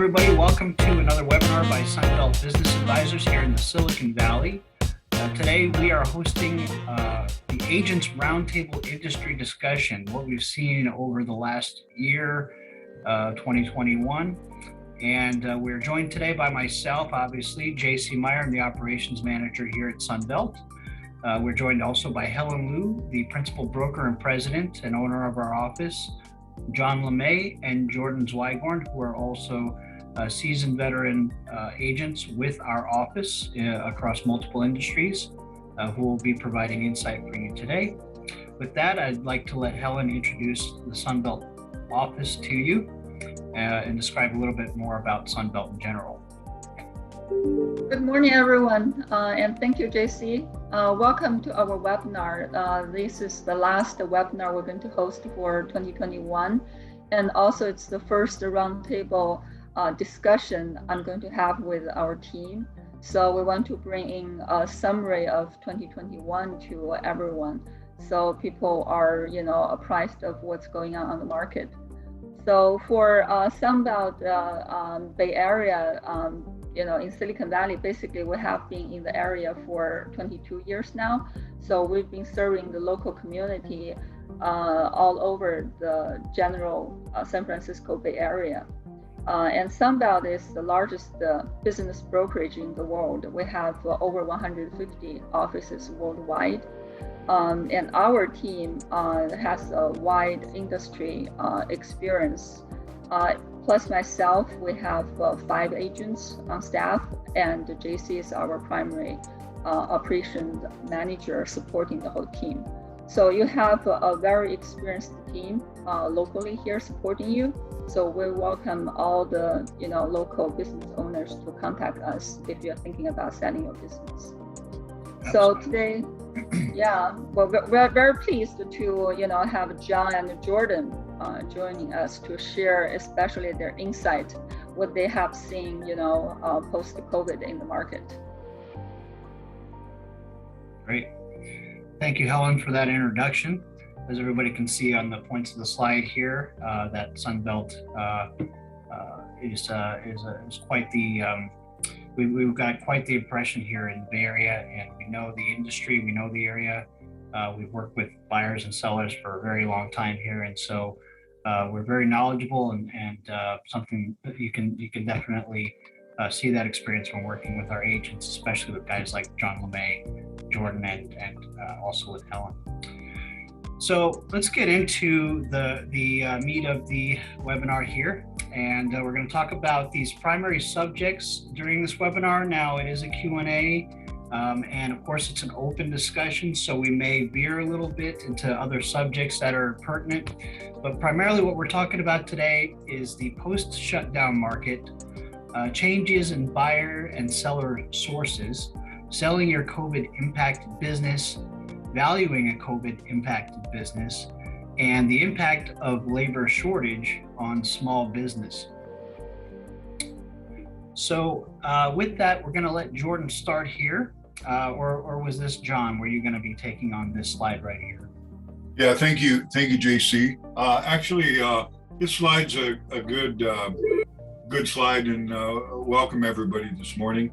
everybody. Welcome to another webinar by Sunbelt Business Advisors here in the Silicon Valley. Today we are hosting the Agents Roundtable Industry Discussion, what we've seen over the last year, 2021. And we're joined today by myself, obviously, J.C. Meyer. I'm the Operations Manager here at Sunbelt. We're joined also by Helen Liu, the Principal Broker and President and owner of our office, John LeMay and Jordan Zweighorn, who are also seasoned veteran agents with our office across multiple industries, who will be providing insight for you today. With that, I'd like to let Helen introduce the Sunbelt office to you and describe a little bit more about Sunbelt in general. Good morning, everyone, and thank you, JC. Welcome to our webinar. This is the last webinar we're going to host for 2021, and also it's the first roundtable discussion I'm going to have with our team. So we want to bring in a summary of 2021 to everyone, so people are, apprised of what's going on the market. So for Sunbelt Bay Area, in Silicon Valley, basically we have been in the area for 22 years now. So we've been serving the local community all over the general San Francisco Bay Area. And Sunbelt is the largest business brokerage in the world. We have over 150 offices worldwide. And our team has a wide industry experience. Plus myself, we have 5 agents on staff, and JC is our primary operations manager supporting the whole team. So you have a very experienced team locally here supporting you. So we welcome all the local business owners to contact us if you're thinking about selling your business. Absolutely. So today, we're very pleased to have John and Jordan joining us to share, especially their insight, what they have seen, post-COVID in the market. Great. Thank you, Helen, for that introduction. As everybody can see on the points of the slide here, that Sunbelt is quite the, we've got quite the impression here in the Bay Area, and we know the industry, we know the area. We've worked with buyers and sellers for a very long time here, and so we're very knowledgeable, and something that you can definitely see that experience when working with our agents, especially with guys like John LeMay, Jordan, and also with Helen. So let's get into the meat of the webinar here, and we're going to talk about these primary subjects during this webinar. Now it is a Q&A, and of course it's an open discussion, so we may veer a little bit into other subjects that are pertinent, but primarily what we're talking about today is the post-shutdown market, changes in buyer and seller sources, selling your COVID impacted business, valuing a COVID impacted business, and the impact of labor shortage on small business. So with that, we're going to let Jordan start here, or was this John? Were you going to be taking on this slide right here? Yeah, thank you, JC. Actually, this slide's a good slide, and welcome everybody this morning.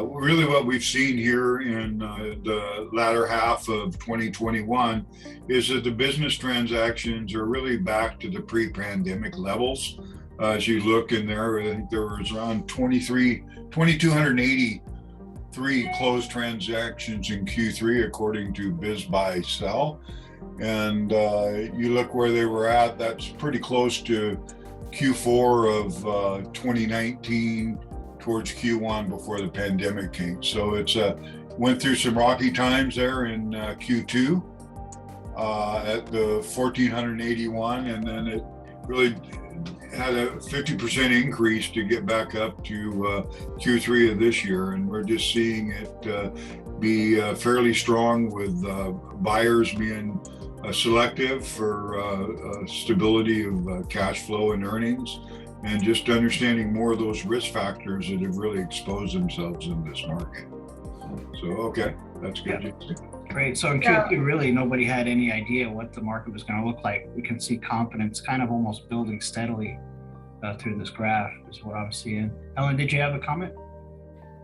Really what we've seen here in the latter half of 2021 is that the business transactions are really back to the pre-pandemic levels. As you look in there, I think there was around 2,283 closed transactions in Q3 according to Biz Buy Sell. And you look where they were at, that's pretty close to Q4 of 2019 towards Q1 before the pandemic came. So it's went through some rocky times there in Q2 at the 1,481, and then it really had a 50% increase to get back up to Q3 of this year, and we're just seeing it be fairly strong with buyers being selective for stability of cash flow and earnings, and just understanding more of those risk factors that have really exposed themselves in this market. So, okay, that's good. Yeah. Great. So in Q2, really nobody had any idea what the market was going to look like. We can see confidence kind of almost building steadily through this graph is what I'm seeing. Ellen, did you have a comment?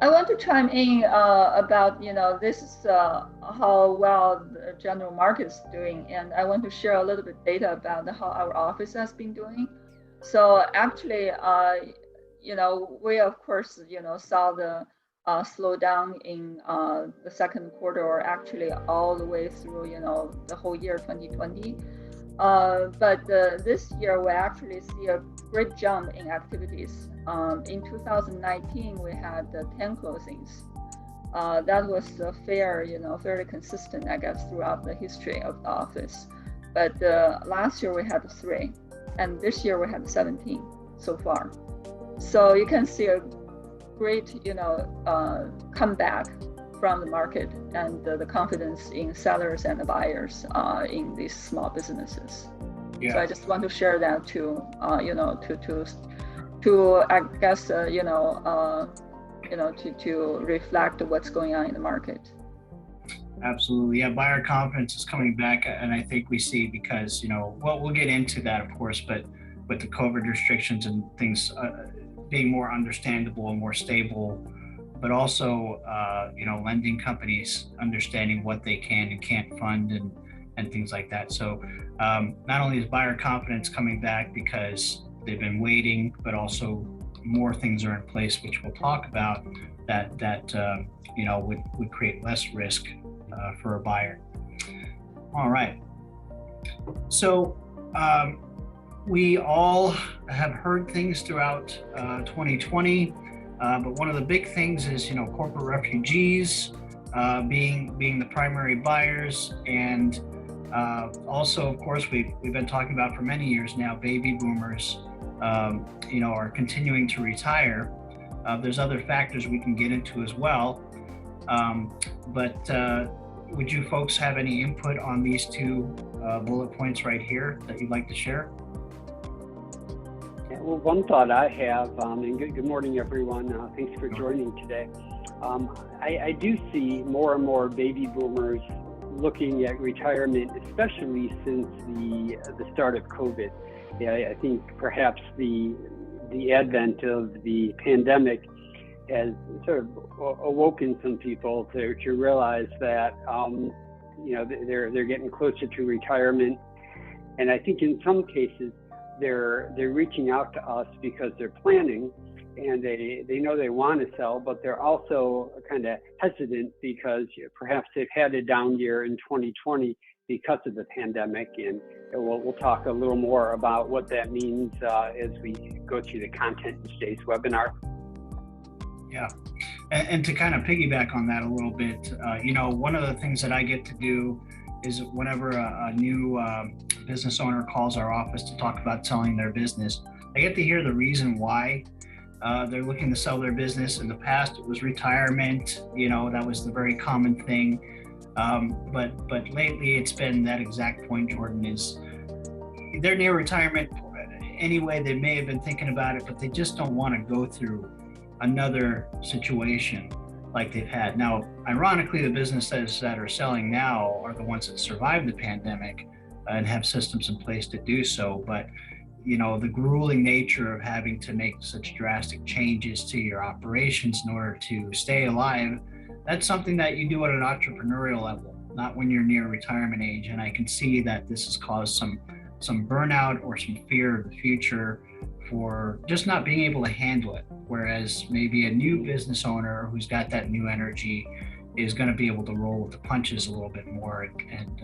I want to chime in about, this is how well the general market is doing. And I want to share a little bit data about how our office has been doing. So actually, we of course, saw the slowdown in the second quarter, or actually all the way through, the whole year 2020. But this year, we actually see a great jump in activities. In 2019, we had 10 closings. That was fairly consistent, I guess, throughout the history of the office. But last year we had 3, and this year we had 17 so far. So you can see a great, comeback from the market and the confidence in sellers and the buyers in these small businesses. Yeah. So I just want to share that to I guess to reflect what's going on in the market. Absolutely, yeah. Buyer confidence is coming back, and I think we see because we'll get into that, of course, but with the COVID restrictions and things being more understandable and more stable, but also lending companies understanding what they can and can't fund and things like that. So not only is buyer confidence coming back because they've been waiting, but also more things are in place, which we'll talk about, that would create less risk for a buyer. All right. So we all have heard things throughout 2020, but one of the big things is corporate refugees being the primary buyers, and also, of course, we've been talking about for many years now, baby boomers are continuing to retire. There's other factors we can get into as well, but would you folks have any input on these 2 bullet points right here that you'd like to share? Yeah, well, one thought I have, and good morning, everyone. Thanks for joining today. I do see more and more baby boomers looking at retirement, especially since the start of COVID. Yeah, I think perhaps the advent of the pandemic has sort of awoken some people to realize that they're getting closer to retirement, and I think in some cases they're reaching out to us because they're planning, and they know they want to sell, but they're also kind of hesitant because perhaps they've had a down year in 2020 because of the pandemic, and we'll talk a little more about what that means as we go through the content in today's webinar. Yeah, and to kind of piggyback on that a little bit, one of the things that I get to do is whenever a new business owner calls our office to talk about selling their business, I get to hear the reason why they're looking to sell their business. In the past, it was retirement, that was the very common thing. But lately it's been that exact point, Jordan, is they're near retirement anyway. They may have been thinking about it, but they just don't want to go through another situation like they've had. Now, ironically, the businesses that are selling now are the ones that survived the pandemic and have systems in place to do so. But the grueling nature of having to make such drastic changes to your operations in order to stay alive, that's something that you do at an entrepreneurial level, not when you're near retirement age. And I can see that this has caused some burnout or some fear of the future for just not being able to handle it. Whereas maybe a new business owner who's got that new energy is going to be able to roll with the punches a little bit more and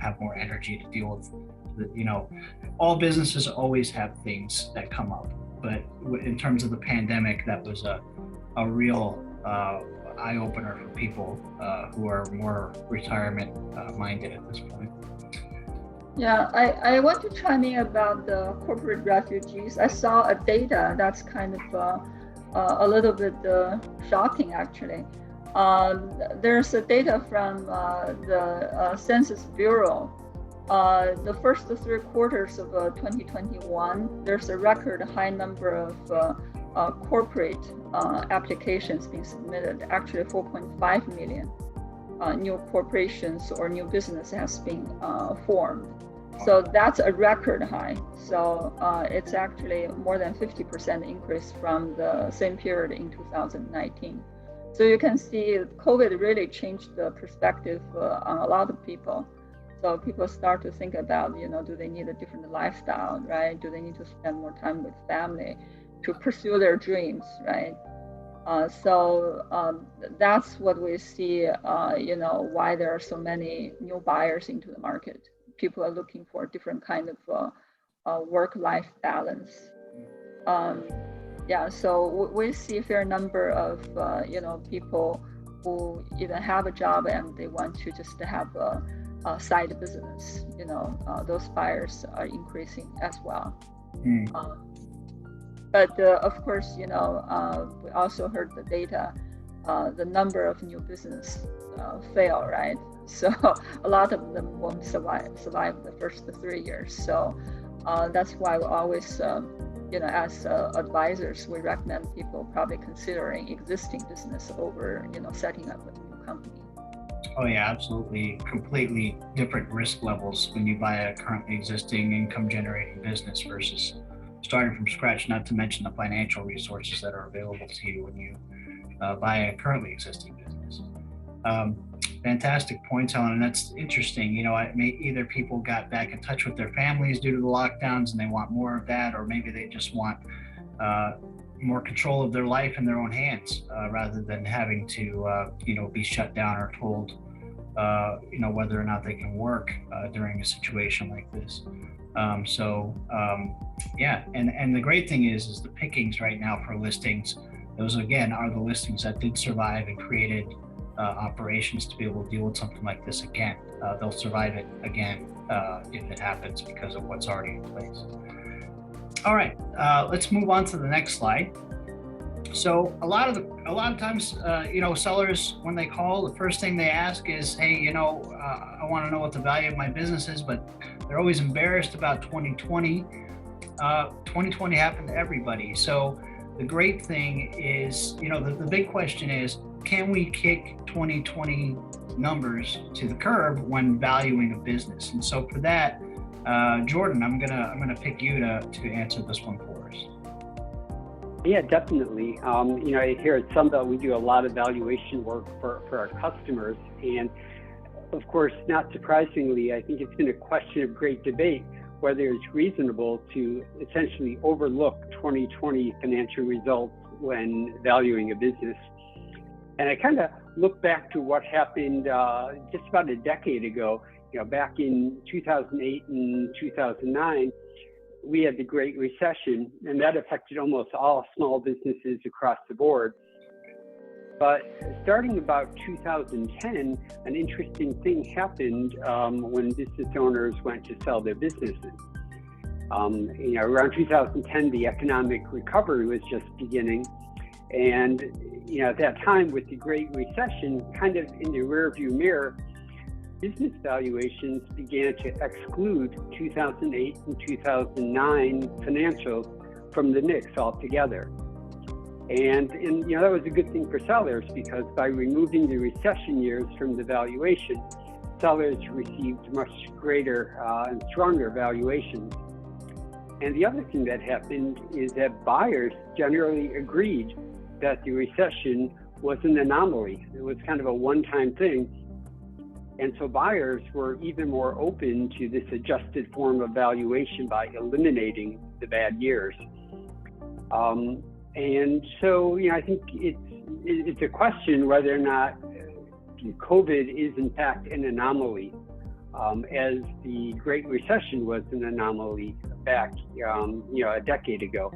have more energy to deal with all businesses always have things that come up, but in terms of the pandemic, that was a real eye-opener for people who are more retirement minded at this point. Yeah, I want to chime in about the corporate refugees. I saw a data that's kind of a little bit shocking, actually. There's a data from the Census Bureau. The first 3 quarters of 2021, there's a record high number of corporate applications being submitted. Actually, 4.5 million new corporations or new business has been formed. So that's a record high. So it's actually more than 50% increase from the same period in 2019. So you can see COVID really changed the perspective on a lot of people. So people start to think about, do they need a different lifestyle, right? Do they need to spend more time with family to pursue their dreams, right? So that's what we see, why there are so many new buyers into the market. People are looking for a different kind of work-life balance. So we see a fair number of, people who even have a job and they want to just have a side business. Those buyers are increasing as well. But of course, we also heard the data, the number of new business fail, right? So a lot of them won't survive the first 3 years. So that's why we always, as advisors, we recommend people probably considering existing business over, setting up a new company. Oh yeah, absolutely. Completely different risk levels when you buy a currently existing income generating business versus starting from scratch, not to mention the financial resources that are available to you when you buy a currently existing business. Fantastic points, Helen, and that's interesting. Either people got back in touch with their families due to the lockdowns and they want more of that, or maybe they just want more control of their life in their own hands rather than having to, be shut down or told, whether or not they can work during a situation like this. And the great thing is the pickings right now for listings, those again are the listings that did survive and created operations to be able to deal with something like this again. They'll survive it again if it happens because of what's already in place. All right, let's move on to the next slide. So a lot of times, sellers, when they call, the first thing they ask is, hey, I want to know what the value of my business is, but they're always embarrassed about 2020. 2020 happened to everybody. So the great thing is, the big question is, can we kick 2020 numbers to the curb when valuing a business? And so for that, Jordan, I'm gonna pick you to answer this one for us. Yeah, definitely. Here at Sunbelt, we do a lot of valuation work for our customers. And of course, not surprisingly, I think it's been a question of great debate whether it's reasonable to essentially overlook 2020 financial results when valuing a business. And I kind of look back to what happened just about a decade ago. Back in 2008 and 2009, we had the Great Recession, and that affected almost all small businesses across the board. But starting about 2010, an interesting thing happened when business owners went to sell their businesses. Around 2010, the economic recovery was just beginning. And, at that time with the Great Recession kind of in the rearview mirror, business valuations began to exclude 2008 and 2009 financials from the mix altogether. And that was a good thing for sellers because by removing the recession years from the valuation, sellers received much greater and stronger valuations. And the other thing that happened is that buyers generally agreed that the recession was an anomaly. It was kind of a one-time thing. And so buyers were even more open to this adjusted form of valuation by eliminating the bad years. And so, I think it's a question whether or not COVID is in fact an anomaly, as the Great Recession was an anomaly back, a decade ago.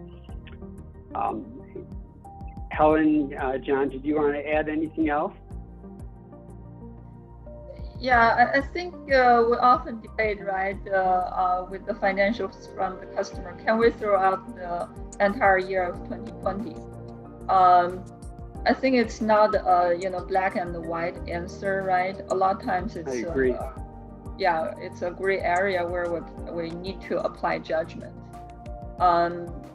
Helen, John, did you want to add anything else? Yeah, I think we often debate, right, with the financials from the customer. Can we throw out the entire year of 2020? I think it's not a black and white answer, right? A lot of times it's I agree. It's a gray area where we need to apply judgment.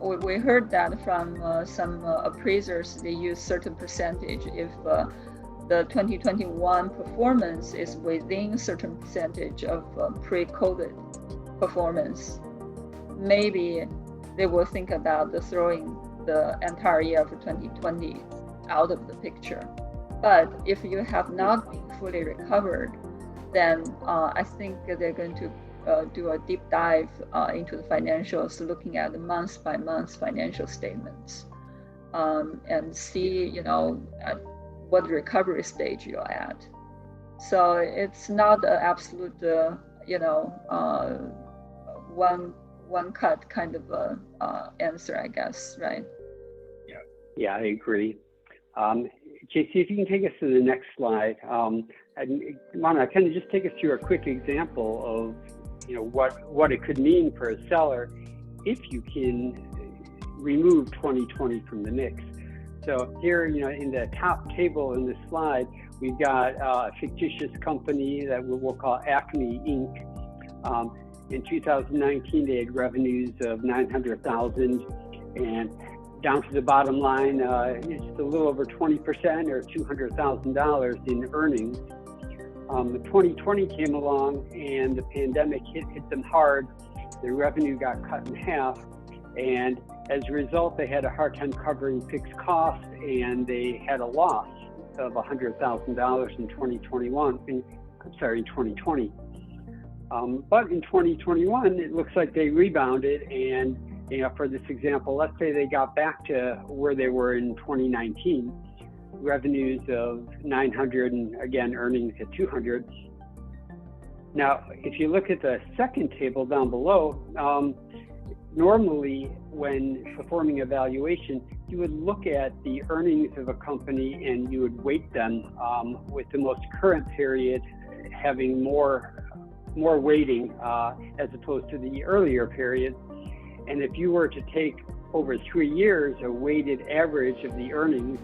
We heard that from some appraisers. They use certain percentage if the 2021 performance is within a certain percentage of pre-COVID. performance, maybe they will think about throwing the entire year of 2020 out of the picture. But if you have not been fully recovered, then I think they're going to do a deep dive into the financials, looking at the month-by-month financial statements, and see, at what recovery stage you're at. So it's not an absolute, one cut kind of answer, I guess, right? Yeah, I agree. JC, if you can take us to the next slide. I want to kind of just take us through a quick example of what it could mean for a seller if you can remove 2020 from the mix. So here, in the top table in this slide, we've got a fictitious company that we'll call Acme Inc. In 2019, they had revenues of $900,000, and down to the bottom line, it's a little over 20% or $200,000 in earnings. The 2020 came along and the pandemic hit them hard. Their revenue got cut in half, and as a result, they had a hard time covering fixed costs, and they had a loss of $100,000 in 2020. But in 2021, it looks like they rebounded, and for this example, let's say they got back to where they were in 2019, revenues of 900 and again earnings at 200. Now, if you look at the second table down below, normally when performing a valuation, you would look at the earnings of a company and you would weight them with the most current period having more weighting as opposed to the earlier period. And if you were to take over 3 years a weighted average of the earnings,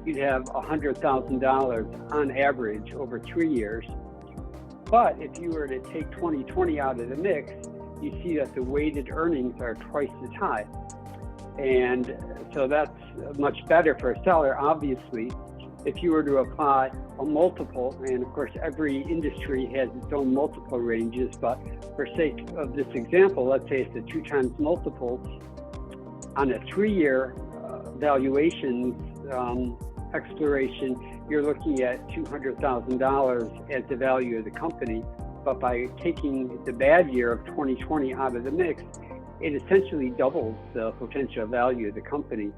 you'd have $100,000 on average over 3 years. But if you were to take 2020 out of the mix, you see that the weighted earnings are twice as high. And so that's much better for a seller, obviously. If you were to apply a multiple, and of course every industry has its own multiple ranges, but for sake of this example, let's say it's a 2 times multiple. On a 3-year valuations exploration, you're looking at $200,000 as the value of the company. But by taking the bad year of 2020 out of the mix, it essentially doubles the potential value of the company.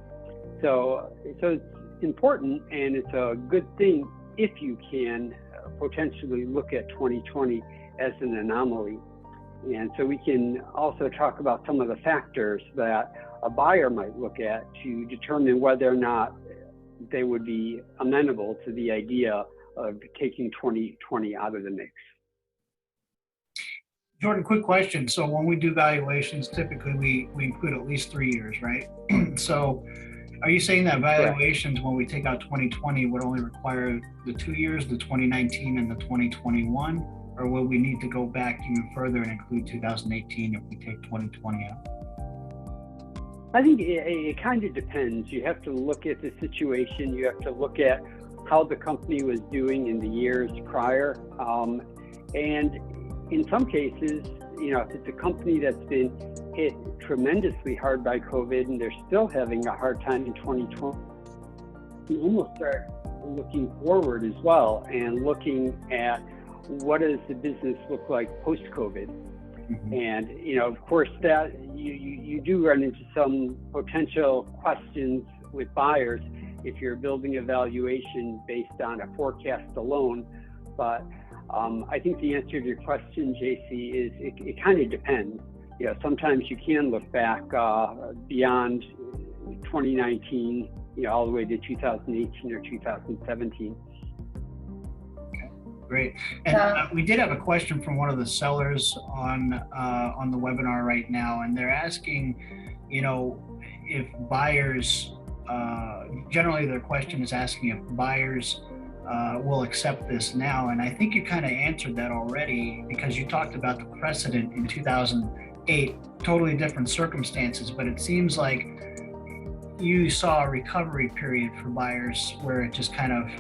So it's important, and it's a good thing if you can potentially look at 2020 as an anomaly. And so we can also talk about some of the factors that a buyer might look at to determine whether or not they would be amenable to the idea of taking 2020 out of the mix. Jordan, quick question. So when we do valuations, typically we include at least 3 years, right? So are you saying that valuations, when we take out 2020, would only require the 2 years, the 2019 and the 2021? Or will we need to go back even further and include 2018 if we take 2020 out? I think it kind of depends. You have to look at the situation. You have to look at how the company was doing in the years prior. And in some cases, if it's a company that's been hit tremendously hard by COVID and they're still having a hard time in 2020, you almost start looking forward as well and looking at what does the business look like post-COVID. Mm-hmm. And, of course, that you do run into some potential questions with buyers if you're building a valuation based on a forecast alone. But I think the answer to your question, JC, is it kind of depends. Sometimes you can look back beyond 2019, all the way to 2018 or 2017. Great. And we did have a question from one of the sellers on the webinar right now, and they're asking, if buyers, generally their question is asking if buyers will accept this now. And I think you kind of answered that already, because you talked about the precedent in 2008, totally different circumstances, but it seems like you saw a recovery period for buyers where it just kind of,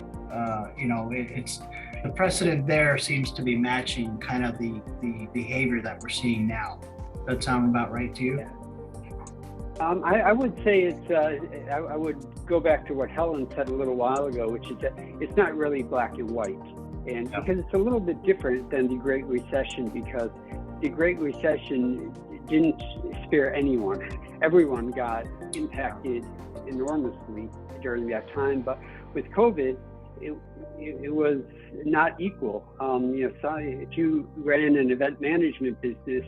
the precedent there seems to be matching kind of the behavior that we're seeing now. Does that sound about right to you? Yeah. I would say it's, I would go back to what Helen said a little while ago, which is that it's not really black and white. And because it's a little bit different than the Great Recession, because the Great Recession didn't spare anyone. Everyone got impacted enormously during that time. But with COVID, it was not equal. You know, so if you ran an event management business,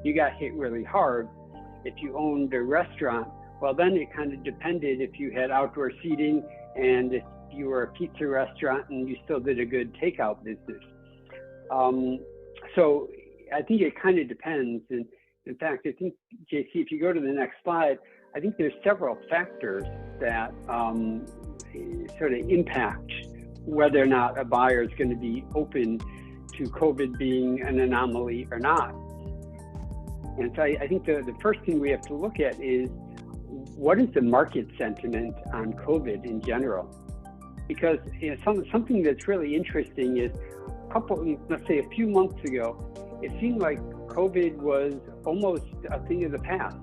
you got hit really hard. If you owned a restaurant, well, then it kind of depended if you had outdoor seating and if you were a pizza restaurant and you still did a good takeout business. So I think it kind of depends. And in fact, I think, JC, if you go to the next slide, I think there's several factors that sort of impact whether or not a buyer is going to be open to COVID being an anomaly or not. And so I think the first thing we have to look at is, what is the market sentiment on COVID in general? Because you know, something that's really interesting is let's say a few months ago, it seemed like COVID was almost a thing of the past.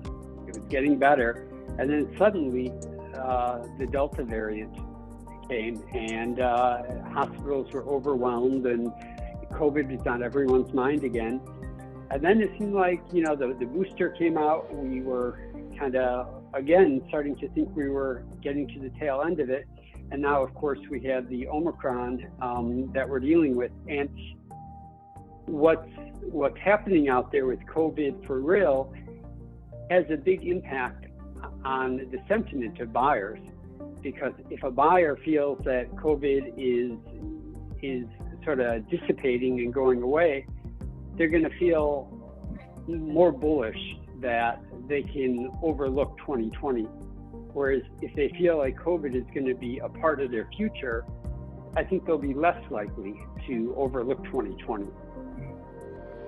It was getting better. And then suddenly the Delta variant came and hospitals were overwhelmed and COVID is on everyone's mind again. And then it seemed like, you know, the booster came out. We were kind of, again, starting to think we were getting to the tail end of it. And now, of course, we have the Omicron that we're dealing with. And what's happening out there with COVID for real has a big impact on the sentiment of buyers. Because if a buyer feels that COVID is sort of dissipating and going away, they're going to feel more bullish that they can overlook 2020. Whereas if they feel like COVID is going to be a part of their future, I think they'll be less likely to overlook 2020.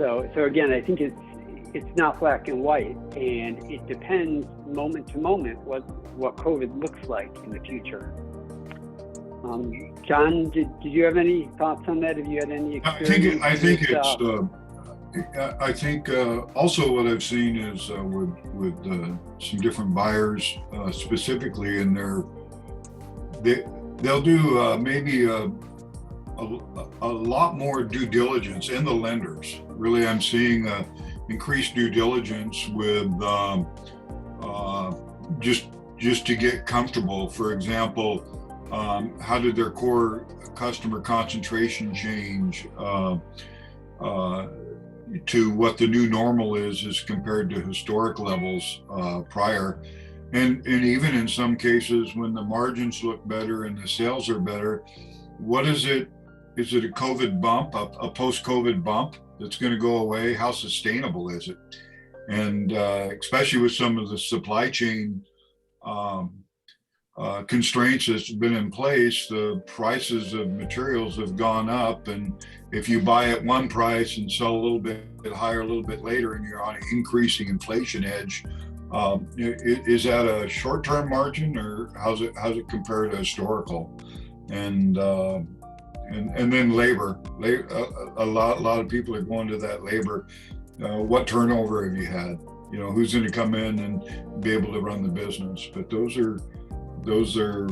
So again, I think it's not black and white, and it depends moment to moment what COVID looks like in the future. John, did you have any thoughts on that? Have you had any experience? I think also what I've seen is with some different buyers specifically, and they'll do maybe a lot more due diligence, and the lenders. Really, I'm seeing increased due diligence with just to get comfortable. For example, how did their core customer concentration change to what the new normal is compared to historic levels prior. And even in some cases, when the margins look better and the sales are better, what is it? Is it a COVID bump, a post-COVID bump that's going to go away? How sustainable is it? And especially with some of the supply chain constraints that's been in place, the prices of materials have gone up, and if you buy at one price and sell a little bit higher a little bit later, and you're on an increasing inflation edge, is that a short-term margin, or how's it compare to historical? And then labor, a lot of people are going to that labor. What turnover have you had? You know, who's going to come in and be able to run the business? But there's a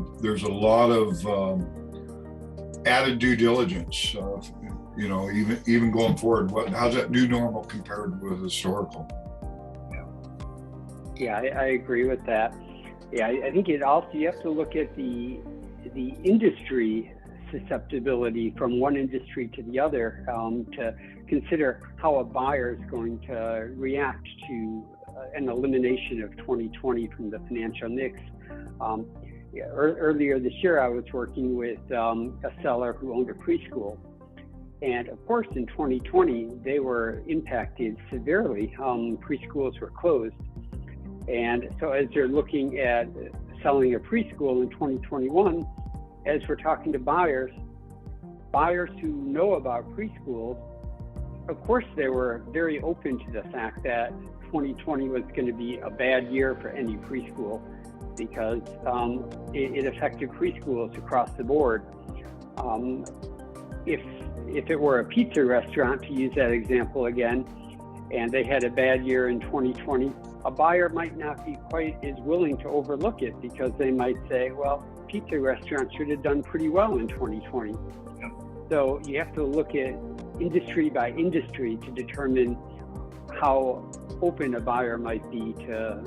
lot of added due diligence, you know, even going forward. How's that new normal compared with historical? Yeah, I agree with that. Yeah, I think you have to look at the industry susceptibility from one industry to the other to consider how a buyer is going to react to an elimination of 2020 from the financial mix. Earlier this year, I was working with a seller who owned a preschool. And of course, in 2020, they were impacted severely. Preschools were closed. And so as they're looking at selling a preschool in 2021, as we're talking to buyers who know about preschools, of course, they were very open to the fact that 2020 was going to be a bad year for any preschool, because it affected preschools across the board. if it were a pizza restaurant, to use that example again, and they had a bad year in 2020, a buyer might not be quite as willing to overlook it because they might say, well, pizza restaurants should have done pretty well in 2020. Yep. So you have to look at industry by industry to determine how open a buyer might be to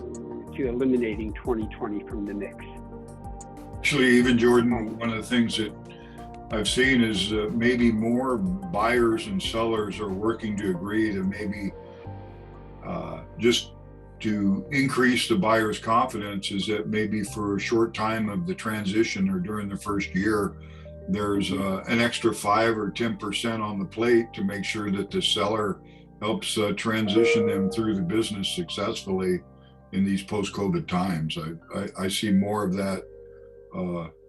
eliminating 2020 from the mix. Actually, even Jordan, one of the things that I've seen is maybe more buyers and sellers are working to agree to maybe just to increase the buyer's confidence, is that maybe for a short time of the transition or during the first year, there's an extra 5 or 10% on the plate to make sure that the seller helps transition them through the business successfully in these post-COVID times. I see more of that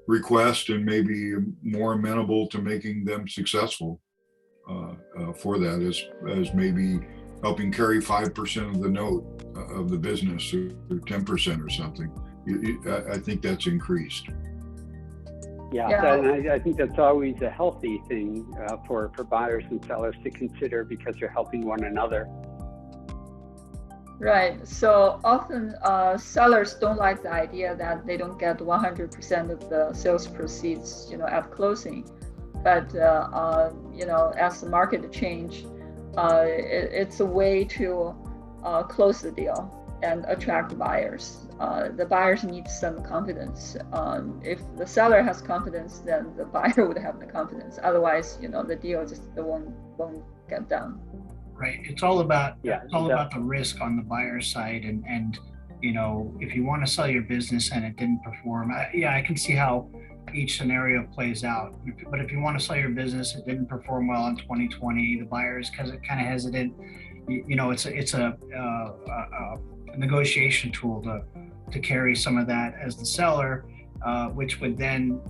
request and maybe more amenable to making them successful for that as maybe helping carry 5% of the note of the business or 10% or something. I think that's increased. Yeah. And I think that's always a healthy thing for buyers and sellers to consider because they're helping one another. Right. So often sellers don't like the idea that they don't get 100% of the sales proceeds, at closing. But as the market change, it's a way to close the deal and attract buyers. The buyers need some confidence. If the seller has confidence, then the buyer would have the confidence. Otherwise, the deal just won't get done. Right. It's all about about the risk on the buyer's side, and if you want to sell your business and it didn't perform, I can see how each scenario plays out. But if you want to sell your business, it didn't perform well in 2020, the buyer is kind of hesitant. It's a negotiation tool to carry some of that as the seller, which would then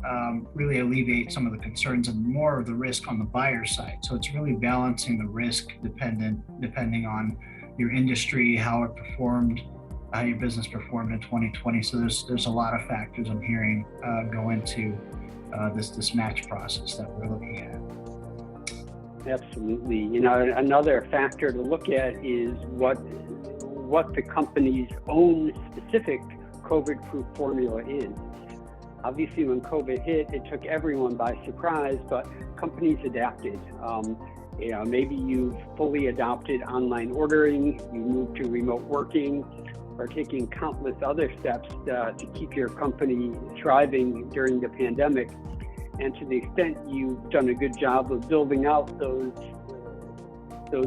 really alleviate some of the concerns and more of the risk on the buyer's side. So it's really balancing the risk depending on your industry, how it performed, how your business performed in 2020. So there's a lot of factors I'm hearing go into this match process that we're looking at. Absolutely. Another factor to look at is what the company's own specific COVID-proof formula is. Obviously, when COVID hit, it took everyone by surprise, but companies adapted. Maybe you've fully adopted online ordering, you moved to remote working, or taking countless other steps to keep your company thriving during the pandemic. And to the extent you've done a good job of building out those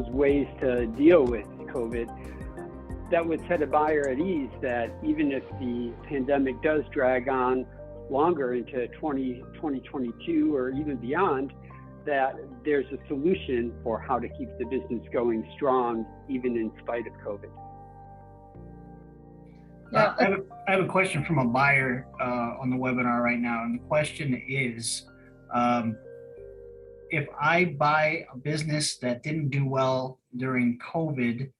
ways to deal with COVID, that would set a buyer at ease that even if the pandemic does drag on longer into 2022 or even beyond, that there's a solution for how to keep the business going strong, even in spite of COVID. Yeah. I have a question from a buyer on the webinar right now, and the question is, if I buy a business that didn't do well during COVID,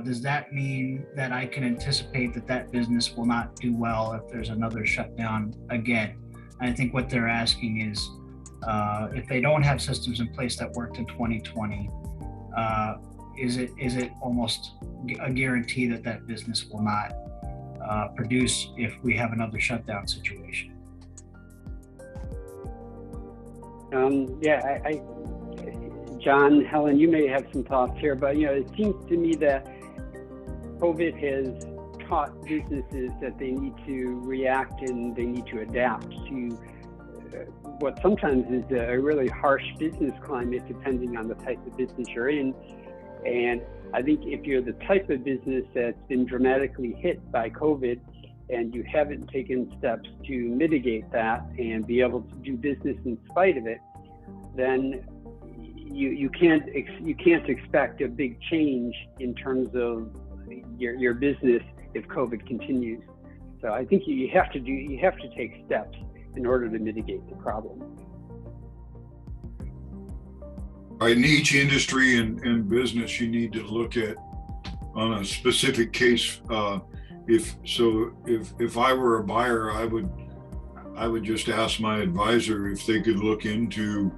does that mean that I can anticipate that business will not do well if there's another shutdown again? And I think what they're asking is, if they don't have systems in place that worked in 2020, is it almost a guarantee that business will not produce if we have another shutdown situation? John, Helen, you may have some thoughts here, but it seems to me that COVID has taught businesses that they need to react and they need to adapt to what sometimes is a really harsh business climate, depending on the type of business you're in. And I think if you're the type of business that's been dramatically hit by COVID and you haven't taken steps to mitigate that and be able to do business in spite of it, then you can't expect a big change in terms of your business if COVID continues. So I think you have to take steps in order to mitigate the problem. In each industry and business, you need to look at on a specific case. If I were a buyer, I would just ask my advisor if they could look into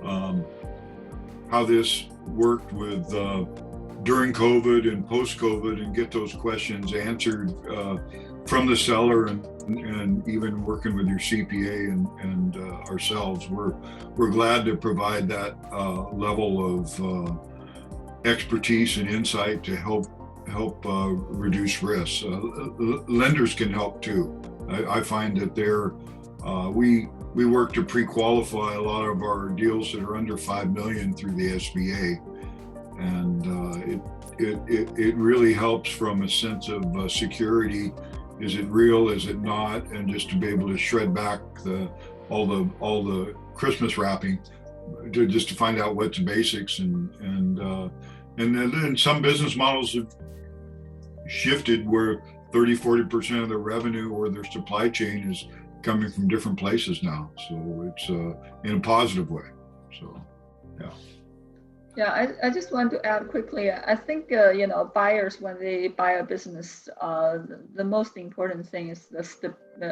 how this worked with during COVID and post-COVID, and get those questions answered from the seller, and even working with your CPA and ourselves. We're glad to provide that level of expertise and insight to help reduce risks. Lenders can help too. I find that we work to pre-qualify a lot of our deals that are under 5 million through the SBA, and it really helps from a sense of security. Is it real? Is it not? And just to be able to shred back all the Christmas wrapping, just to find out what's the basics, and then some business models have shifted where 30-40% of their revenue or their supply chain is coming from different places now. So it's in a positive way. So yeah. Yeah, I just want to add quickly. I think buyers, when they buy a business, the most important thing is the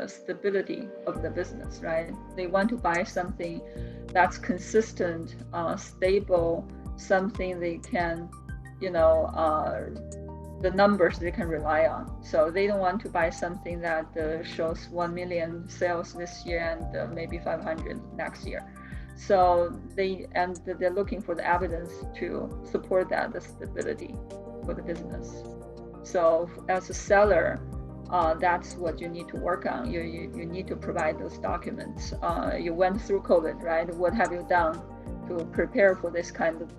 stability of the business, right? They want to buy something that's consistent, stable, something they can, the numbers they can rely on. So they don't want to buy something that shows 1 million sales this year and maybe 500 next year. So they're looking for the evidence to support that, the stability for the business. So as a seller, that's what you need to work on. You need to provide those documents. You went through COVID, right? What have you done to prepare for this kind of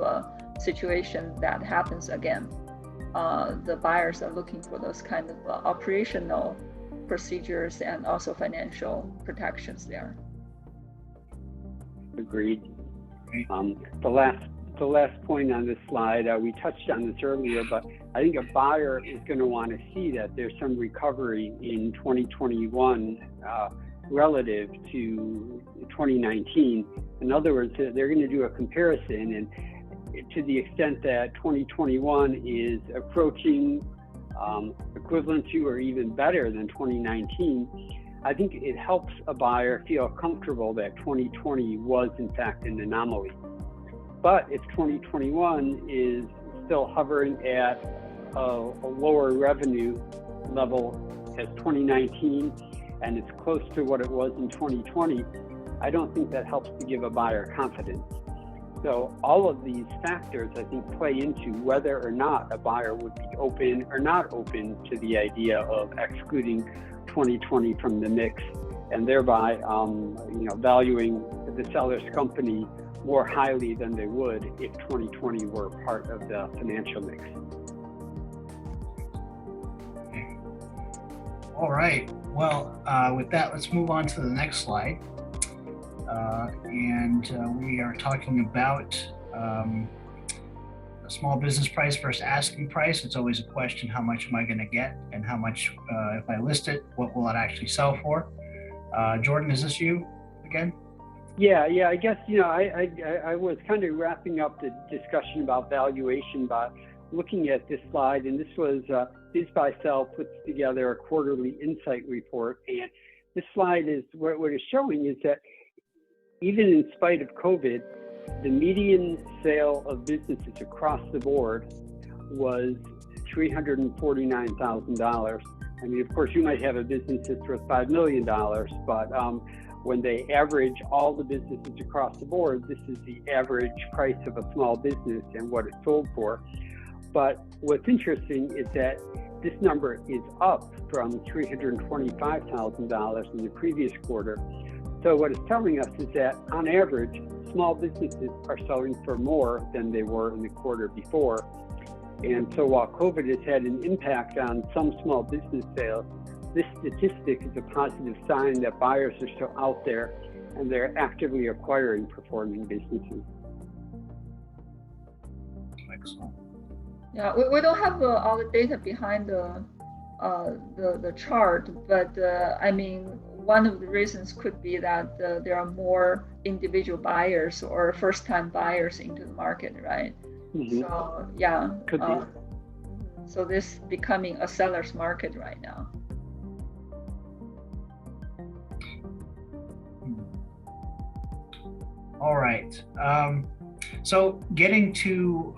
situation that happens again? The buyers are looking for those kind of operational procedures and also financial protections there. Agreed. The last point on this slide, we touched on this earlier, but I think a buyer is going to want to see that there's some recovery in 2021 relative to 2019. In other words, they're going to do a comparison, and to the extent that 2021 is approaching equivalent to or even better than 2019, I think it helps a buyer feel comfortable that 2020 was in fact an anomaly. But if 2021 is still hovering at a lower revenue level as 2019, and it's close to what it was in 2020, I don't think that helps to give a buyer confidence. So all of these factors, I think, play into whether or not a buyer would be open or not open to the idea of excluding 2020 from the mix, and thereby valuing the seller's company more highly than they would if 2020 were part of the financial mix. Okay. All right. Well, with that, let's move on to the next slide. We are talking about small business price versus asking price. It's always a question, how much am I going to get, and how much, if I list it, what will it actually sell for? Jordan, is this you again? Yeah, I guess, I was kind of wrapping up the discussion about valuation by looking at this slide, and this was Biz Buy Sell puts together a quarterly insight report, and this slide is what it's showing is that even in spite of COVID, the median sale of businesses across the board was $349,000. I mean, of course, you might have a business that's worth $5 million, but when they average all the businesses across the board, this is the average price of a small business and what it sold for. But what's interesting is that this number is up from $325,000 in the previous quarter. So what it's telling us is that on average, small businesses are selling for more than they were in the quarter before. And so while COVID has had an impact on some small business sales, this statistic is a positive sign that buyers are still out there and they're actively acquiring performing businesses. Excellent. Yeah, we don't have all the data behind the chart, but I mean, one of the reasons could be that there are more individual buyers or first-time buyers into the market, right? Mm-hmm. So yeah, could be. So this is becoming a seller's market right now. All right. So getting to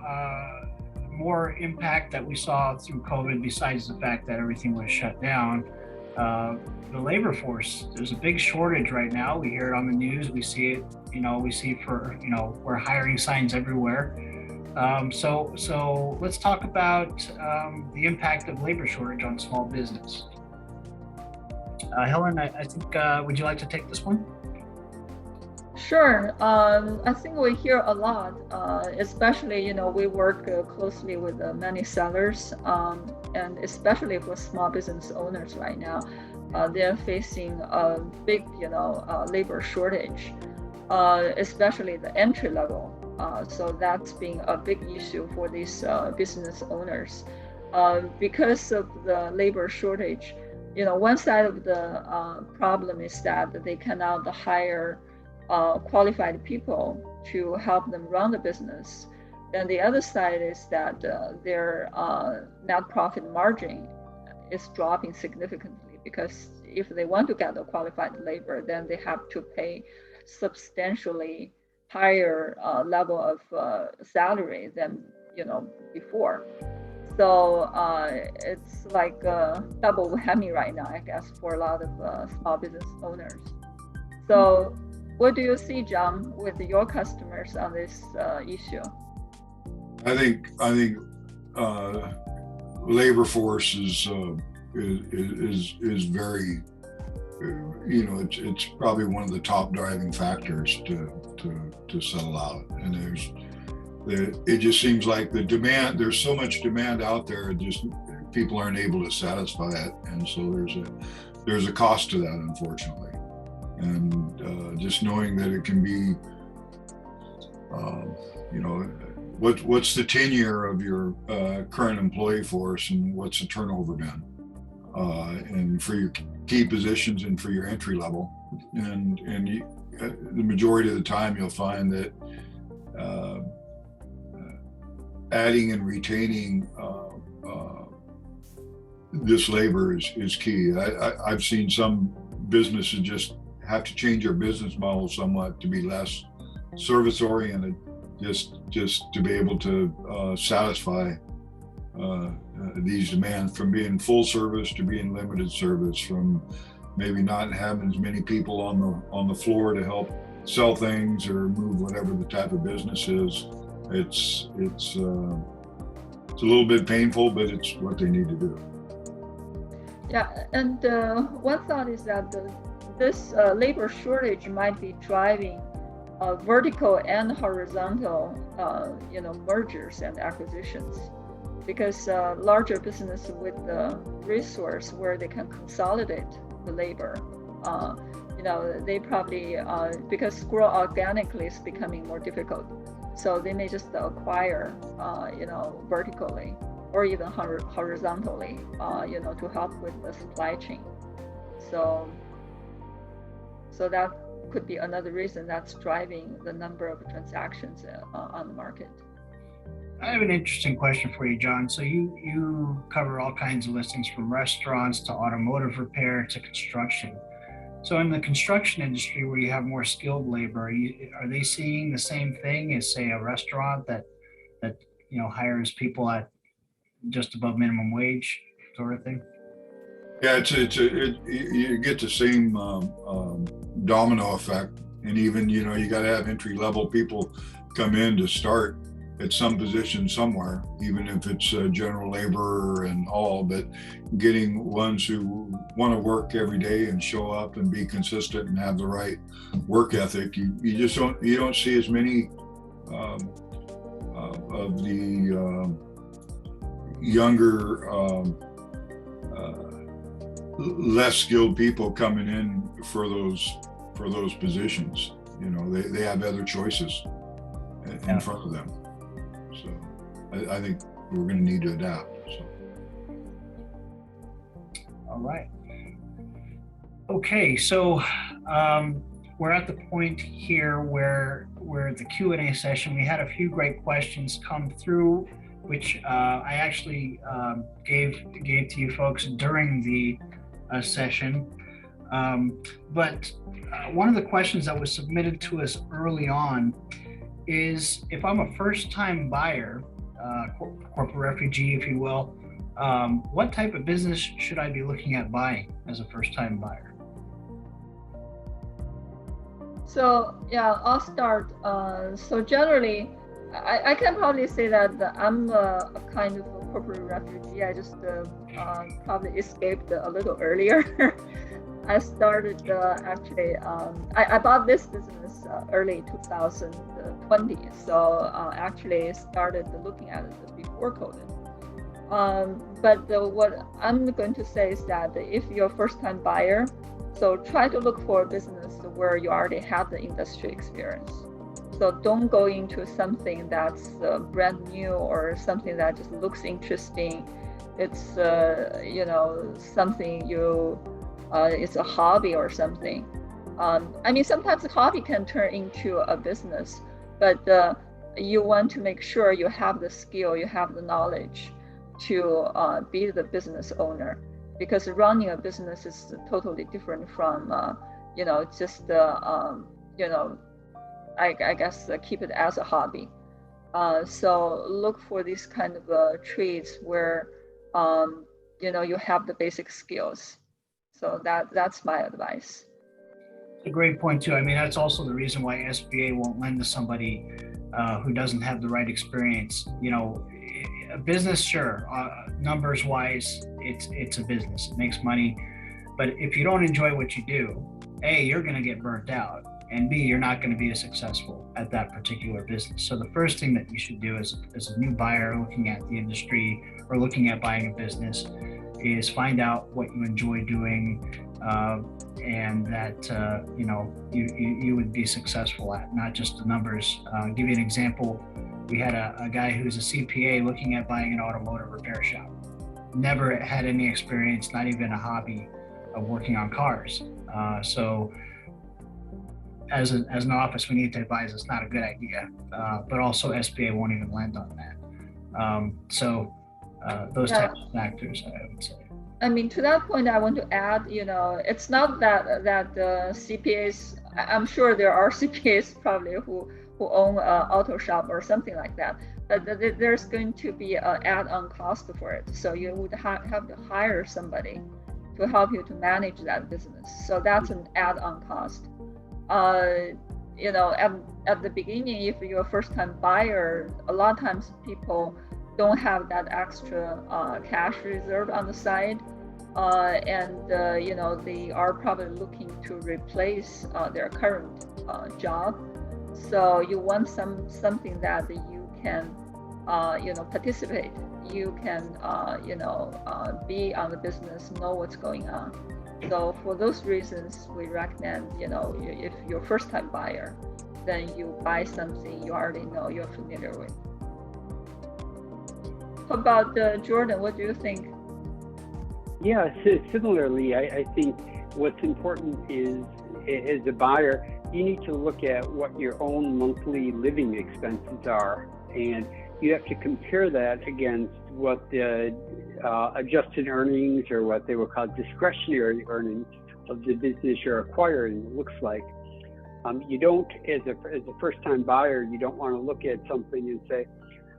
more impact that we saw through COVID, besides the fact that everything was shut down, the labor force, there's a big shortage right now. We hear it on the news. We see it, we see we're hiring signs everywhere. So let's talk about the impact of labor shortage on small business. Helen, I think, would you like to take this one? Sure. I think we hear a lot, especially, we work closely with many sellers, and especially for small business owners right now. They're facing a big, labor shortage, especially the entry level. So that's been a big issue for these business owners. Because of the labor shortage, one side of the problem is that they cannot hire qualified people to help them run the business. Then the other side is that their net profit margin is dropping significantly, because if they want to get the qualified labor, then they have to pay substantially higher level of salary than before. So it's like a double whammy right now, I guess, for a lot of small business owners. So what do you see, John, with your customers on this issue? I think labor force is very, it's probably one of the top driving factors to settle out. And it just seems like there's so much demand out there, just people aren't able to satisfy it, and so there's a cost to that, unfortunately. And just knowing that it can be, what's the tenure of your current employee force, and what's the turnover been, and for your key positions and for your entry level, and the majority of the time you'll find that adding and retaining this labor is key. I've seen some businesses just have to change their business model somewhat to be less service oriented, just to be able to satisfy these demands, from being full service to being limited service, from maybe not having as many people on the floor to help sell things or move whatever the type of business is. It's a little bit painful, but it's what they need to do. Yeah, and one thought is that this labor shortage might be driving vertical and horizontal, mergers and acquisitions, because larger business with the resource where they can consolidate the labor, they probably, because grow organically is becoming more difficult, so they may just acquire, vertically or even horizontally, to help with the supply chain. So that could be another reason that's driving the number of transactions on the market. I have an interesting question for you, John. So you cover all kinds of listings, from restaurants to automotive repair to construction. So in the construction industry, where you have more skilled labor, are they seeing the same thing as, say, a restaurant that hires people at just above minimum wage, sort of thing? Yeah, you get the same domino effect, and even you got to have entry level people come in to start at some position somewhere, even if it's general labor and all, but getting ones who want to work every day and show up and be consistent and have the right work ethic. You just don't see as many of the younger, less skilled people coming in for those positions. They have other choices in front of them. So I think we're going to need to adapt. So. All right. Okay, so we're at the point here where the Q&A session, we had a few great questions come through, which I actually gave to you folks during the session. But one of the questions that was submitted to us early on is, if I'm a first-time buyer, corporate refugee, if you will, what type of business should I be looking at buying as a first-time buyer? So yeah, I'll start. So generally, I can probably say that I'm a kind of a corporate refugee. I just probably escaped a little earlier. I started actually, I bought this business early 2020. So actually started looking at it before COVID. But what I'm going to say is that if you're a first-time buyer, so try to look for a business where you already have the industry experience. So don't go into something that's brand new or something that just looks interesting. It's something it's a hobby or something. I mean, sometimes a hobby can turn into a business, but you want to make sure you have the skill, you have the knowledge to be the business owner, because running a business is totally different from just I guess keep it as a hobby. So look for these kind of trades where you have the basic skills. So that's my advice. A great point too. I mean, that's also the reason why SBA won't lend to somebody who doesn't have the right experience. A business, sure, numbers wise, it's a business. It makes money, but if you don't enjoy what you do, A, you're going to get burnt out, and B, you're not going to be as successful at that particular business. So the first thing that you should do as a new buyer looking at the industry or looking at buying a business is find out what you enjoy doing, and that you would be successful at, not just the numbers. I'll give you an example. We had a guy who's a CPA looking at buying an automotive repair shop. Never had any experience, not even a hobby of working on cars. So as an office, we need to advise it's not a good idea, but also SBA won't even lend on that. Those types of factors, I would say. I mean, to that point, I want to add, it's not that CPAs, I'm sure there are CPAs probably who own an auto shop or something like that, but there's going to be an add-on cost for it. So you would have to hire somebody to help you to manage that business. So that's an add-on cost. At the beginning, if you're a first-time buyer, a lot of times people don't have that extra cash reserve on the side, and they are probably looking to replace their current job. So you want something that you can participate. You can be on the business, know what's going on. So for those reasons, we recommend if you're a first-time buyer, then you buy something you already know, you're familiar with. How about Jordan? What do you think? Yeah, similarly, I think what's important is, as a buyer, you need to look at what your own monthly living expenses are, and you have to compare that against what the adjusted earnings, or what they will call discretionary earnings of the business you're acquiring looks like. You don't, as a first-time buyer, you don't want to look at something and say,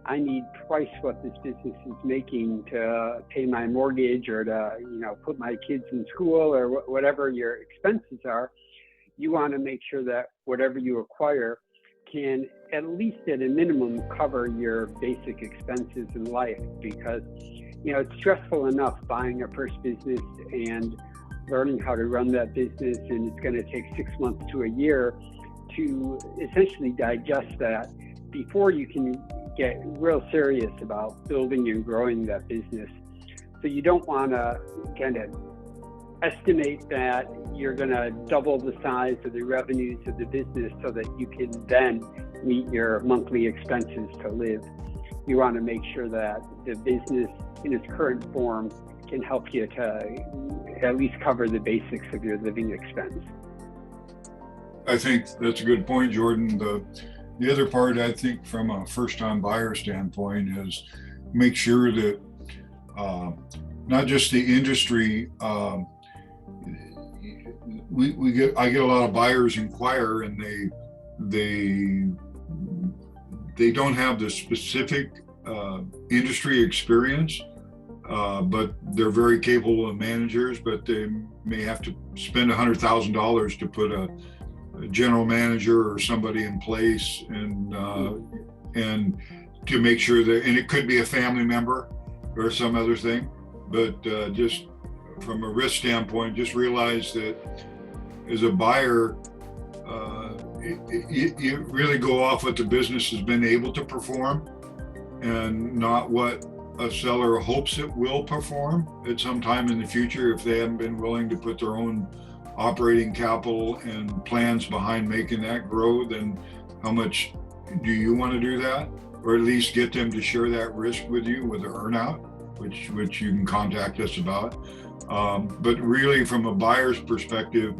I need twice what this business is making to pay my mortgage, or to put my kids in school, or whatever your expenses are. You want to make sure that whatever you acquire can, at least at a minimum, cover your basic expenses in life, because it's stressful enough buying a first business and learning how to run that business, and it's going to take 6 months to a year to essentially digest that before you can get real serious about building and growing that business. So you don't want to kind of estimate that you're going to double the size of the revenues of the business so that you can then meet your monthly expenses to live. You want to make sure that the business in its current form can help you to at least cover the basics of your living expense. I think that's a good point, Jordan. The other part, I think, from a first-time buyer standpoint, is make sure that not just the industry, I get a lot of buyers inquire, and they don't have the specific industry experience, but they're very capable of managers, but they may have to spend $100,000 to put a general manager or somebody in place, and to make sure that, and it could be a family member or some other thing, but just from a risk standpoint, just realize that as a buyer, you really go off what the business has been able to perform and not what a seller hopes it will perform at some time in the future. If they haven't been willing to put their own operating capital and plans behind making that grow, then how much do you want to do that? Or at least get them to share that risk with you with an earnout, which you can contact us about. But really, from a buyer's perspective,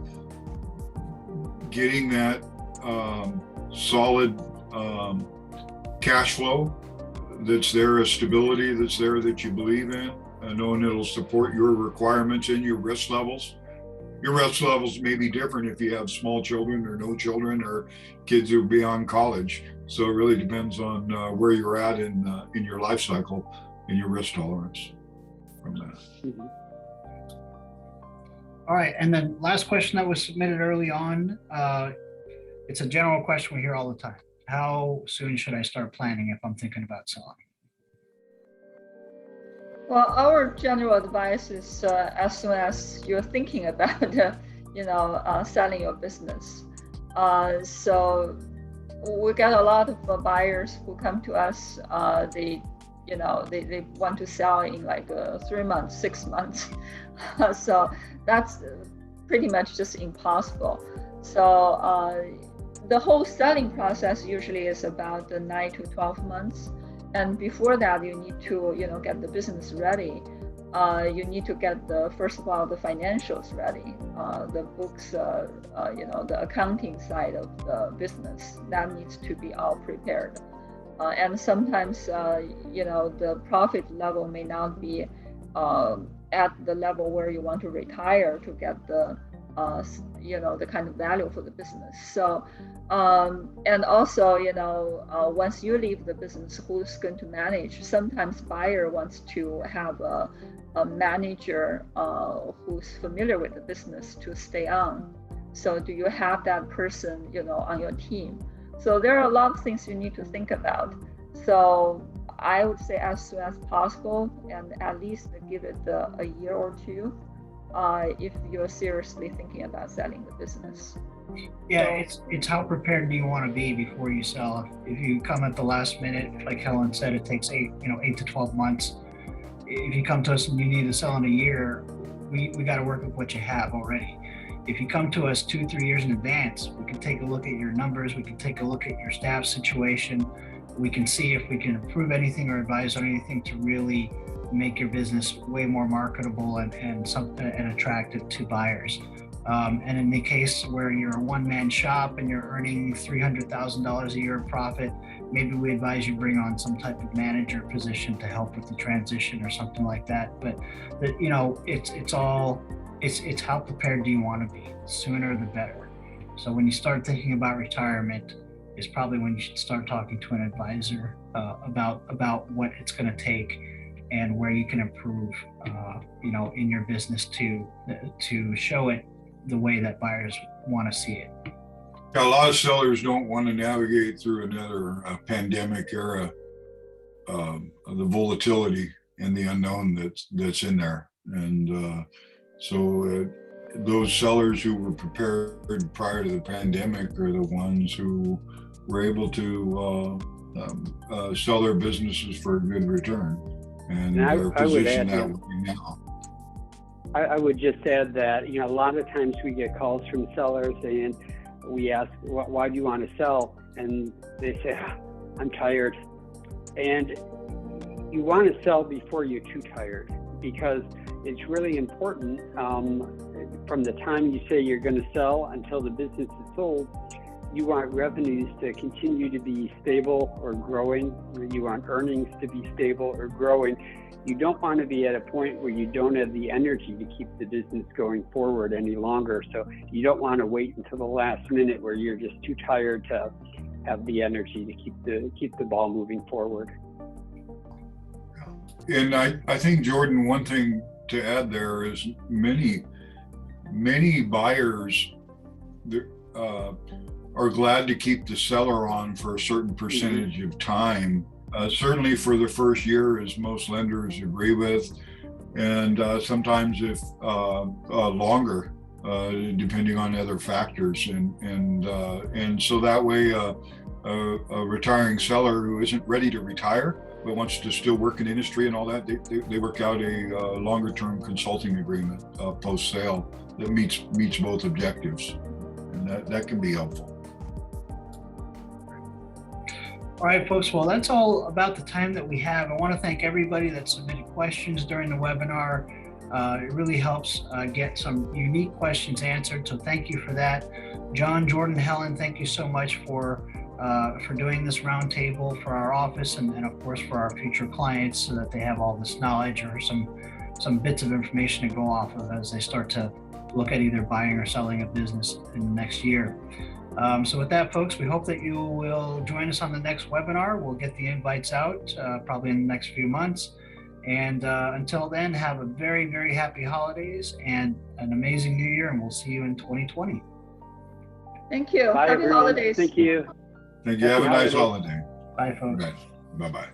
getting that solid cash flow that's there, a stability that's there that you believe in, and knowing it'll support your requirements and your risk levels. Your risk levels may be different if you have small children or no children or kids who are beyond college. So it really depends on where you're at in your life cycle and your risk tolerance from that. Mm-hmm. All right, and then last question that was submitted early on. It's a general question we hear all the time. How soon should I start planning if I'm thinking about selling? Well, our general advice is as soon as you're thinking about, selling your business. So we get a lot of buyers who come to us. They want to sell in like 3 months, 6 months. So that's pretty much just impossible. So the whole selling process usually is about 9 to 12 months. And before that, you need to, get the business ready. You need to get first of all, the financials ready, the books, the accounting side of the business, that needs to be all prepared. And sometimes, the profit level may not be at the level where you want to retire to get the kind of value for the business. So, and also, once you leave the business, who's going to manage? Sometimes buyer wants to have a manager who's familiar with the business to stay on. So do you have that person, on your team? So there are a lot of things you need to think about. So I would say as soon as possible, and at least give it a year or two if you're seriously thinking about selling the business. Yeah, it's how prepared do you want to be before you sell? If you come at the last minute, like Helen said, it takes 8 to 12 months. If you come to us and you need to sell in a year, we got to work with what you have already. If you come to us 2-3 years in advance, we can take a look at your numbers. We can take a look at your staff situation. We can see if we can improve anything or advise on anything to really make your business way more marketable and attractive to buyers. And in the case where you're a one-man shop and you're earning $300,000 a year of profit, maybe we advise you bring on some type of manager position to help with the transition or something like that. But it's how prepared do you want to be? Sooner the better. So when you start thinking about retirement, is probably when you should start talking to an advisor about what it's going to take and where you can improve, in your business to show it the way that buyers want to see it. A lot of sellers don't want to navigate through another pandemic era, the volatility and the unknown that's in there. And so those sellers who were prepared prior to the pandemic are the ones who were able to sell their businesses for a good return. And they're positioned that way now. I would just add that, a lot of times we get calls from sellers and we ask, why do you want to sell? And they say, I'm tired. And you want to sell before you're too tired, because it's really important from the time you say you're going to sell until the business is sold, You want revenues to continue to be stable or growing. You want earnings to be stable or growing. You don't want to be at a point where you don't have the energy to keep the business going forward any longer. So you don't want to wait until the last minute where you're just too tired to have the energy to keep the ball moving forward. And I think, Jordan, one thing to add there is many buyers are glad to keep the seller on for a certain percentage of time. Certainly for the first year, as most lenders agree with, and sometimes if longer, depending on other factors. And so that way, a retiring seller who isn't ready to retire but wants to still work in industry and all that, they work out a longer-term consulting agreement post-sale that meets both objectives, and that can be helpful. All right, folks, well, that's all about the time that we have. I want to thank everybody that submitted questions during the webinar. It really helps get some unique questions answered, so thank you for that. John, Jordan, Helen, thank you so much for doing this roundtable for our office and of course for our future clients, so that they have all this knowledge or some bits of information to go off of as they start to look at either buying or selling a business in the next year. So with that, folks, we hope that you will join us on the next webinar. We'll get the invites out probably in the next few months. And until then, have a very, very happy holidays and an amazing new year, and we'll see you in 2020. Thank you. Bye, Happy everyone. holidays. Thank you. Thank you. Have a nice holiday. Bye, folks. Bye-bye.